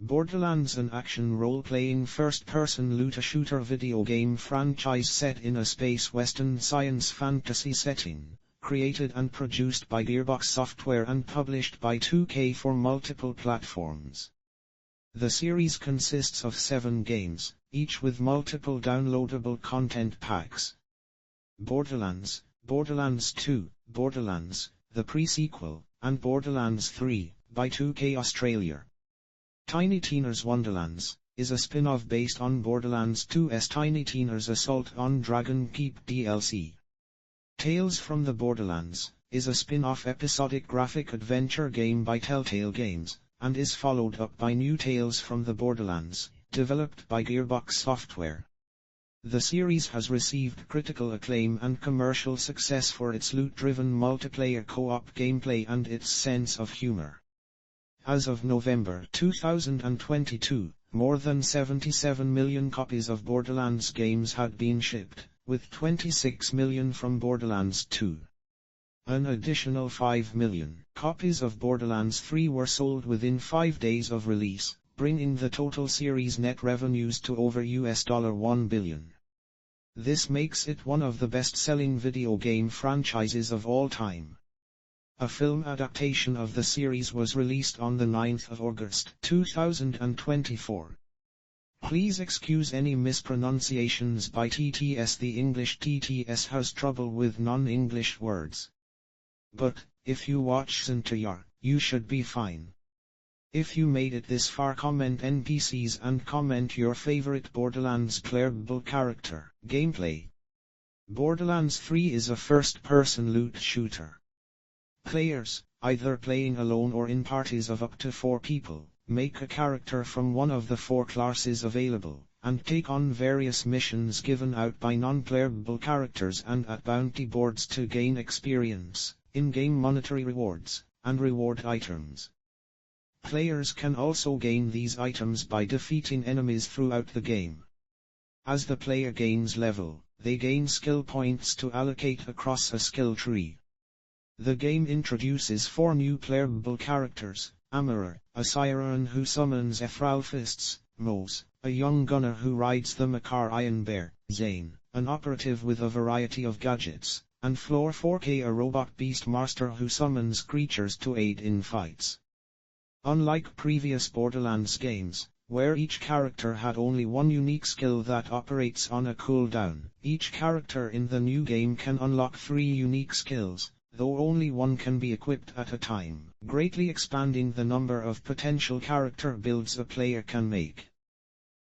Borderlands, an action role-playing first-person loot-shooter video game franchise set in a space western science fantasy setting, created and produced by Gearbox Software and published by 2K for multiple platforms. The series consists of 7 games, each with multiple downloadable content packs. Borderlands, Borderlands 2, Borderlands, the pre-sequel, and Borderlands 3, by 2K Australia. Tiny Tina's Wonderlands is a spin-off based on Borderlands 2's Tiny Tina's Assault on Dragon Keep DLC. Tales from the Borderlands is a spin-off episodic graphic adventure game by Telltale Games, and is followed up by new Tales from the Borderlands, developed by Gearbox Software. The series has received critical acclaim and commercial success for its loot-driven multiplayer co-op gameplay and its sense of humor. As of November 2022, more than 77 million copies of Borderlands games had been shipped, with 26 million from Borderlands 2. An additional 5 million copies of Borderlands 3 were sold within 5 days of release, bringing the total series net revenues to over $1 billion. This makes it one of the best-selling video game franchises of all time. A film adaptation of the series was released on the 9th of August 2024. Please excuse any mispronunciations by TTS. The English TTS has trouble with non-English words. But, if you watch entire, you should be fine. If you made it this far, comment NPCs and comment your favorite Borderlands playable character. Gameplay. Borderlands 3 is a first-person loot shooter. Players, either playing alone or in parties of up to 4 people, make a character from one of the 4 classes available, and take on various missions given out by non-playable characters and at bounty boards to gain experience, in-game monetary rewards, and reward items. Players can also gain these items by defeating enemies throughout the game. As the player gains level, they gain skill points to allocate across a skill tree. The game introduces 4 new playable characters: Amara, a siren who summons Ethralfists; Mose, a young gunner who rides the Makar Iron Bear; Zane, an operative with a variety of gadgets; and Floor 4K, a robot beastmaster who summons creatures to aid in fights. Unlike previous Borderlands games, where each character had only one unique skill that operates on a cooldown, each character in the new game can unlock 3 unique skills, though only one can be equipped at a time, greatly expanding the number of potential character builds a player can make.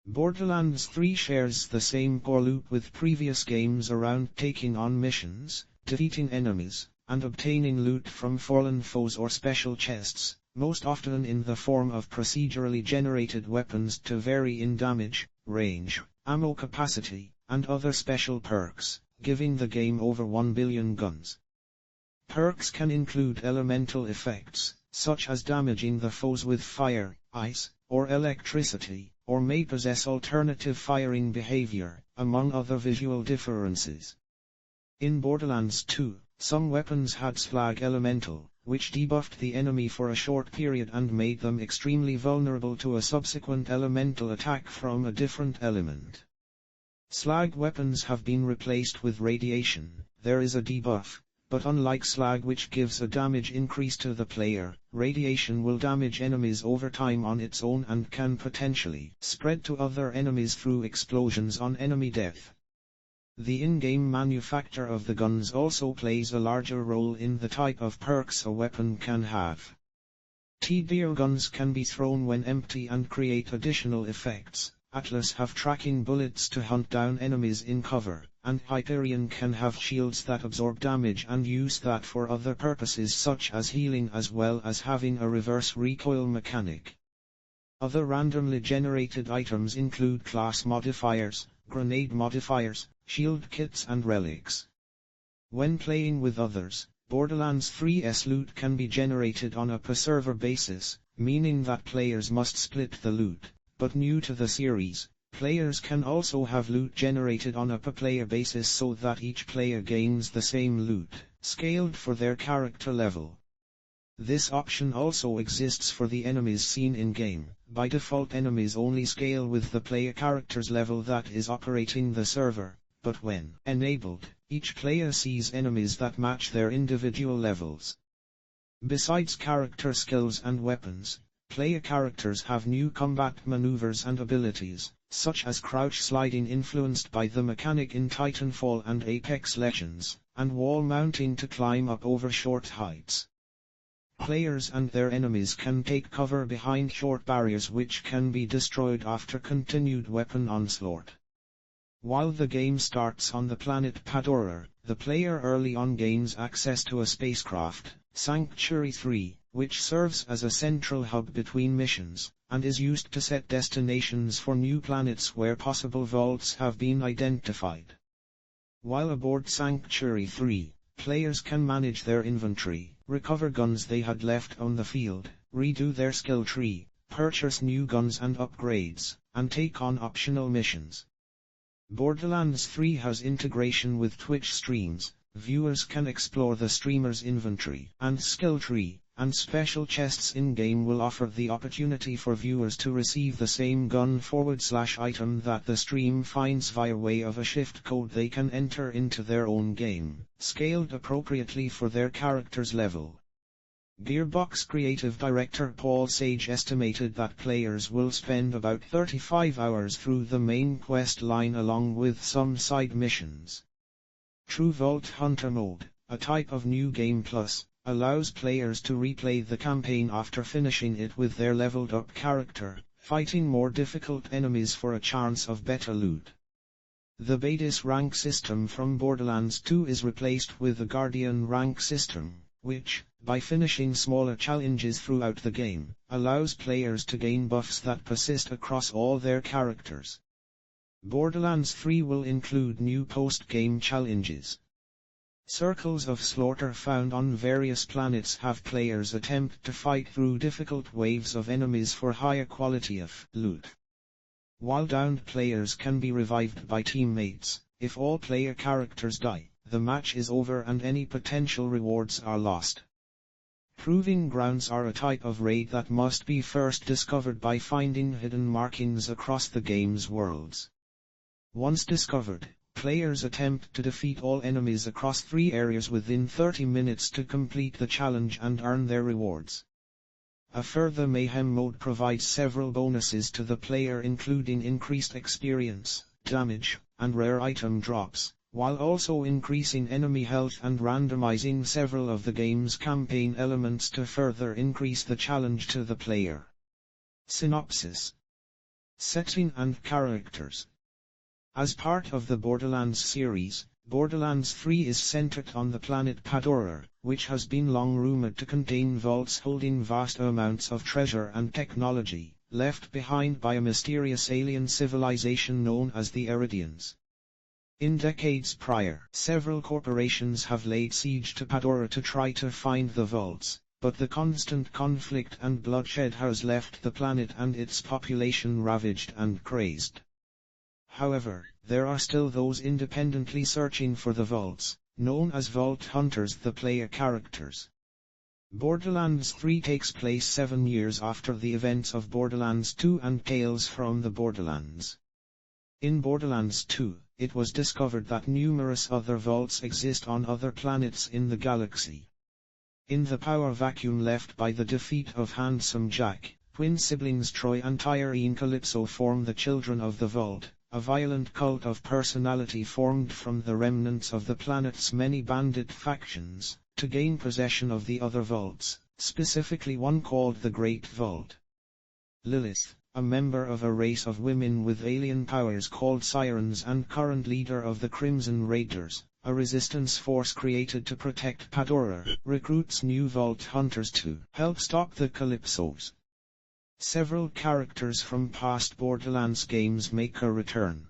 Borderlands 3 shares the same core loop with previous games around taking on missions, defeating enemies, and obtaining loot from fallen foes or special chests, most often in the form of procedurally generated weapons to vary in damage, range, ammo capacity, and other special perks, giving the game over 1 billion guns. Perks can include elemental effects, such as damaging the foes with fire, ice, or electricity, or may possess alternative firing behavior, among other visual differences. In Borderlands 2, some weapons had Slag Elemental, which debuffed the enemy for a short period and made them extremely vulnerable to a subsequent elemental attack from a different element. Slag weapons have been replaced with Radiation. There is a debuff, but unlike Slag, which gives a damage increase to the player, Radiation will damage enemies over time on its own and can potentially spread to other enemies through explosions on enemy death. The in-game manufacture of the guns also plays a larger role in the type of perks a weapon can have. T-Deer guns can be thrown when empty and create additional effects. Atlas have tracking bullets to hunt down enemies in cover, and Hyperion can have shields that absorb damage and use that for other purposes such as healing, as well as having a reverse recoil mechanic. Other randomly generated items include class modifiers, grenade modifiers, shield kits and relics. When playing with others, Borderlands 3's loot can be generated on a per-server basis, meaning that players must split the loot. But new to the series, players can also have loot generated on a per-player basis so that each player gains the same loot, scaled for their character level. This option also exists for the enemies seen in-game. By default, enemies only scale with the player character's level that is operating the server, but when enabled, each player sees enemies that match their individual levels. Besides character skills and weapons, player characters have new combat maneuvers and abilities, such as crouch sliding influenced by the mechanic in Titanfall and Apex Legends, and wall mounting to climb up over short heights. Players and their enemies can take cover behind short barriers which can be destroyed after continued weapon onslaught. While the game starts on the planet Pandora, the player early on gains access to a spacecraft, Sanctuary 3, which serves as a central hub between missions, and is used to set destinations for new planets where possible vaults have been identified. While aboard Sanctuary 3, players can manage their inventory, recover guns they had left on the field, redo their skill tree, purchase new guns and upgrades, and take on optional missions. Borderlands 3 has integration with Twitch streams. Viewers can explore the streamer's inventory and skill tree, and special chests in-game will offer the opportunity for viewers to receive the same gun/item that the stream finds via way of a shift code they can enter into their own game, scaled appropriately for their character's level. Gearbox creative director Paul Sage estimated that players will spend about 35 hours through the main quest line along with some side missions. True Vault Hunter Mode, a type of New Game Plus, allows players to replay the campaign after finishing it with their leveled up character, fighting more difficult enemies for a chance of better loot. The Badis rank system from Borderlands 2 is replaced with the Guardian rank system, which, by finishing smaller challenges throughout the game, allows players to gain buffs that persist across all their characters. Borderlands 3 will include new post-game challenges. Circles of Slaughter found on various planets have players attempt to fight through difficult waves of enemies for higher quality of loot. While downed players can be revived by teammates, if all player characters die, the match is over and any potential rewards are lost. Proving Grounds are a type of raid that must be first discovered by finding hidden markings across the game's worlds. Once discovered, players attempt to defeat all enemies across 3 areas within 30 minutes to complete the challenge and earn their rewards. A further Mayhem mode provides several bonuses to the player, including increased experience, damage, and rare item drops, while also increasing enemy health and randomizing several of the game's campaign elements to further increase the challenge to the player. Synopsis. Setting and characters. As part of the Borderlands series, Borderlands 3 is centered on the planet Pandora, which has been long rumored to contain vaults holding vast amounts of treasure and technology, left behind by a mysterious alien civilization known as the Eridians. In decades prior, several corporations have laid siege to Pandora to try to find the vaults, but the constant conflict and bloodshed has left the planet and its population ravaged and crazed. However, there are still those independently searching for the vaults, known as Vault Hunters, the player characters. Borderlands 3 takes place 7 years after the events of Borderlands 2 and Tales from the Borderlands. In Borderlands 2, it was discovered that numerous other vaults exist on other planets in the galaxy. In the power vacuum left by the defeat of Handsome Jack, twin siblings Troy and Tyrene Calypso form the Children of the Vault, a violent cult of personality formed from the remnants of the planet's many bandit factions, to gain possession of the other vaults, specifically one called the Great Vault. Lilith, a member of a race of women with alien powers called Sirens and current leader of the Crimson Raiders, a resistance force created to protect Pandora, recruits new Vault Hunters to help stop the Calypsos. Several characters from past Borderlands games make a return.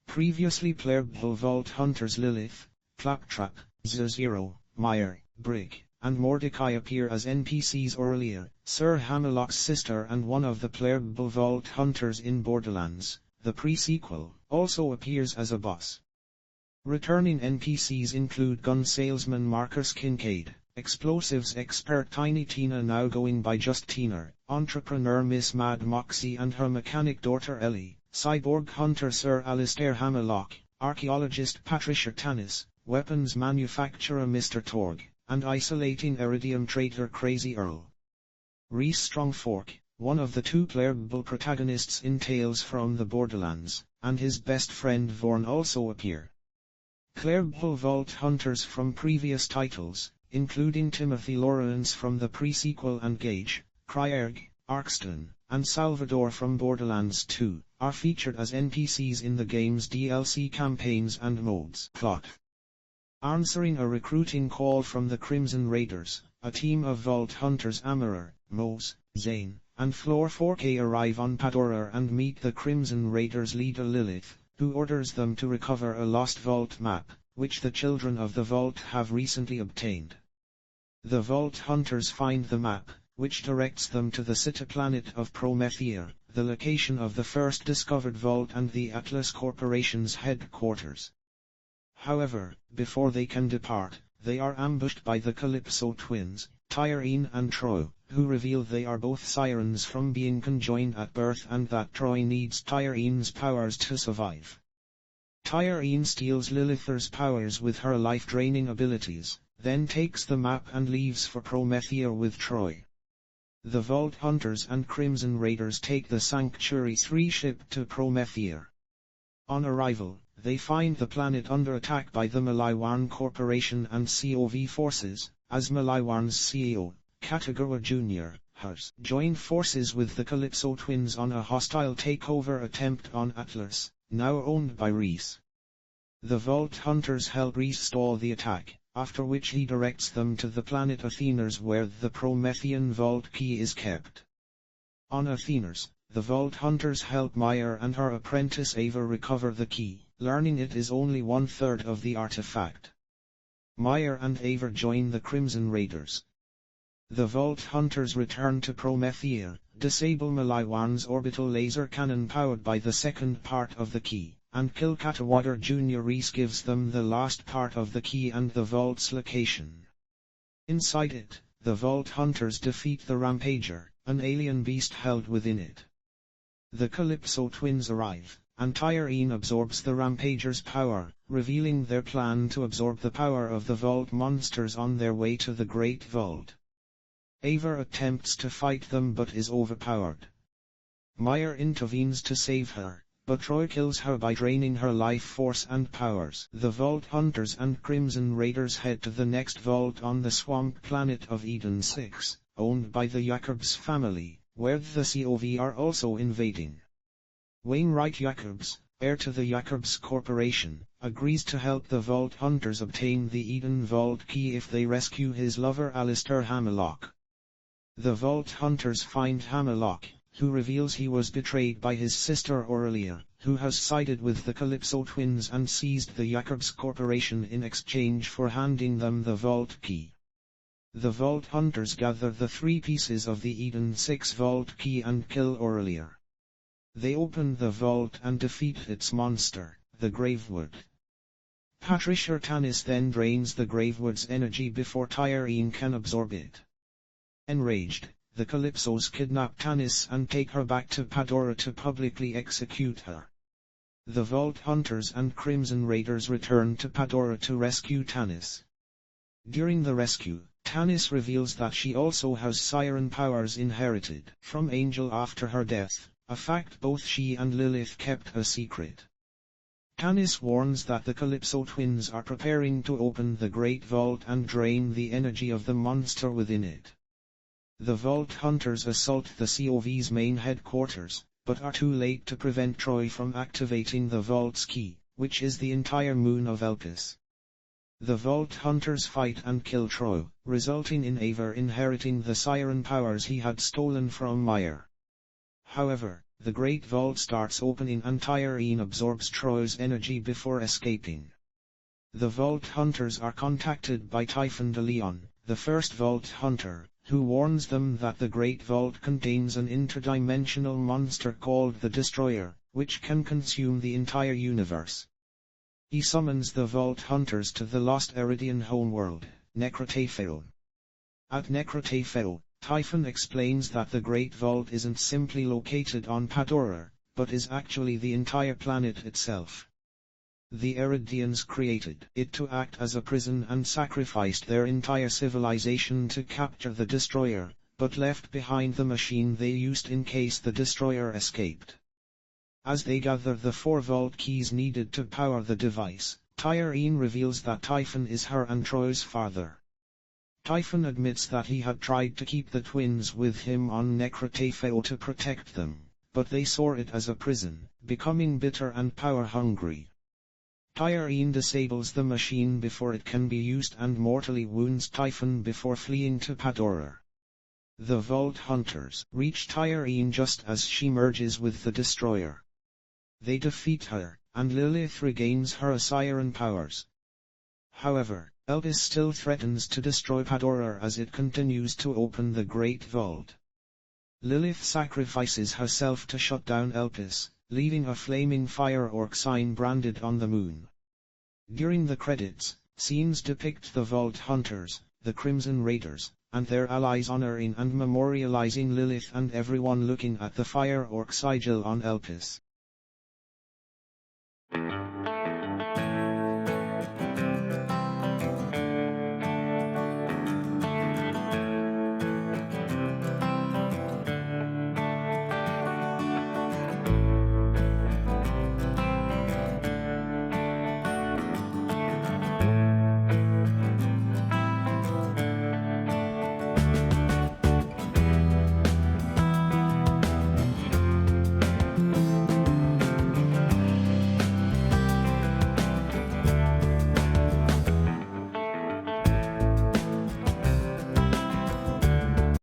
Previously playable Vault Hunters Lilith, Claptrap, Zero, Meyer, Brick, and Mordecai appear as NPCs. Aurelia, Sir Hammerlock's sister and one of the playable Vault Hunters in Borderlands, the pre-sequel, also appears as a boss. Returning NPCs include gun salesman Marcus Kincaid, explosives expert Tiny Tina, now going by just Tina, entrepreneur Miss Mad Moxie and her mechanic daughter Ellie, cyborg hunter Sir Alistair Hammerlock, archaeologist Patricia Tannis, weapons manufacturer Mr. Torg, and isolating iridium traitor Crazy Earl. Rhys Strongfork, one of the two playable protagonists in Tales from the Borderlands, and his best friend Vorn also appear. Playable vault hunters from previous titles, including Timothy Lawrence from the pre-sequel and Gage, Kryerg, Arkston, and Salvador from Borderlands 2, are featured as NPCs in the game's DLC campaigns and modes. Plot. Answering a recruiting call from the Crimson Raiders, a team of vault hunters Amarer, Mose, Zane, and Floor 4K arrive on Pandora and meet the Crimson Raiders leader Lilith, who orders them to recover a lost vault map, which the children of the vault have recently obtained. The vault hunters find the map, which directs them to the city planet of Promethea, the location of the first discovered vault and the Atlas Corporation's headquarters. However, before they can depart, they are ambushed by the Calypso twins, Tyrene and Troy, who reveal they are both sirens from being conjoined at birth and that Troy needs Tyrene's powers to survive. Tyrene steals Lilith's powers with her life-draining abilities, then takes the map and leaves for Promethea with Troy. The Vault Hunters and Crimson Raiders take the Sanctuary 3 ship to Promethea. On arrival, they find the planet under attack by the Malaiwan Corporation and COV forces, as Malaiwan's CEO, Katagawa Jr., has joined forces with the Calypso twins on a hostile takeover attempt on Atlas, now owned by Rhys. The Vault Hunters help Rhys stall the attack, after which he directs them to the planet Athenas where the Promethean Vault Key is kept. On Athenas, the Vault Hunters help Meyer and her apprentice Ava recover the key, learning it is only 1/3 of the artifact. Meyer and Ava join the Crimson Raiders. The Vault Hunters return to Promethea, disable Malaiwan's orbital laser cannon powered by the second part of the key, and kill Katagawa Jr. Rhys gives them the last part of the key and the vault's location. Inside it, the Vault Hunters defeat the Rampager, an alien beast held within it. The Calypso twins arrive, and Tyrene absorbs the Rampager's power, revealing their plan to absorb the power of the Vault monsters on their way to the Great Vault. Ava attempts to fight them but is overpowered. Meyer intervenes to save her, but Troy kills her by draining her life force and powers. The Vault Hunters and Crimson Raiders head to the next vault on the swamp planet of Eden 6, owned by the Jacobs family, where the COV are also invading. Wainwright Jacobs, heir to the Jacobs Corporation, agrees to help the Vault Hunters obtain the Eden Vault Key if they rescue his lover Alistair Hammerlock. The Vault Hunters find Hammerlock, who reveals he was betrayed by his sister Aurelia, who has sided with the Calypso twins and seized the Jacobs Corporation in exchange for handing them the Vault Key. The Vault Hunters gather the 3 pieces of the Eden 6 Vault Key and kill Aurelia. They open the vault and defeat its monster, the Gravewood. Patricia Tannis then drains the Gravewood's energy before Tyrene can absorb it. Enraged, the Calypsos kidnap Tannis and take her back to Pandora to publicly execute her. The Vault Hunters and Crimson Raiders return to Pandora to rescue Tannis. During the rescue, Tannis reveals that she also has siren powers inherited from Angel after her death, a fact both she and Lilith kept a secret. Tannis warns that the Calypso twins are preparing to open the Great Vault and drain the energy of the monster within it. The Vault Hunters assault the COV's main headquarters, but are too late to prevent Troy from activating the Vault's key, which is the entire moon of Elpis. The Vault Hunters fight and kill Troy, resulting in Ava inheriting the siren powers he had stolen from Meyer. However, the Great Vault starts opening and Tyrene absorbs Troy's energy before escaping. The Vault Hunters are contacted by Typhon de Leon, the first Vault Hunter, who warns them that the Great Vault contains an interdimensional monster called the Destroyer, which can consume the entire universe. He summons the Vault Hunters to the lost Eridian homeworld, Necrotaphel, At Necrotafeo, Typhon explains that the Great Vault isn't simply located on Pandora, but is actually the entire planet itself. The Eridians created it to act as a prison and sacrificed their entire civilization to capture the destroyer, but left behind the machine they used in case the destroyer escaped. As they gather the 4 vault keys needed to power the device, Tyrene reveals that Typhon is her and Troy's father. Typhon admits that he had tried to keep the twins with him on Necrotafeo to protect them, but they saw it as a prison, becoming bitter and power-hungry. Tyrene disables the machine before it can be used and mortally wounds Typhon before fleeing to Pandora. The Vault Hunters reach Tyrene just as she merges with the destroyer. They defeat her, and Lilith regains her siren powers. However, Elpis still threatens to destroy Pandora as it continues to open the Great Vault. Lilith sacrifices herself to shut down Elpis, leaving a flaming fire orc sign branded on the moon. During the credits, scenes depict the Vault Hunters, the Crimson Raiders, and their allies honoring and memorializing Lilith and everyone looking at the fire orc sigil on Elpis.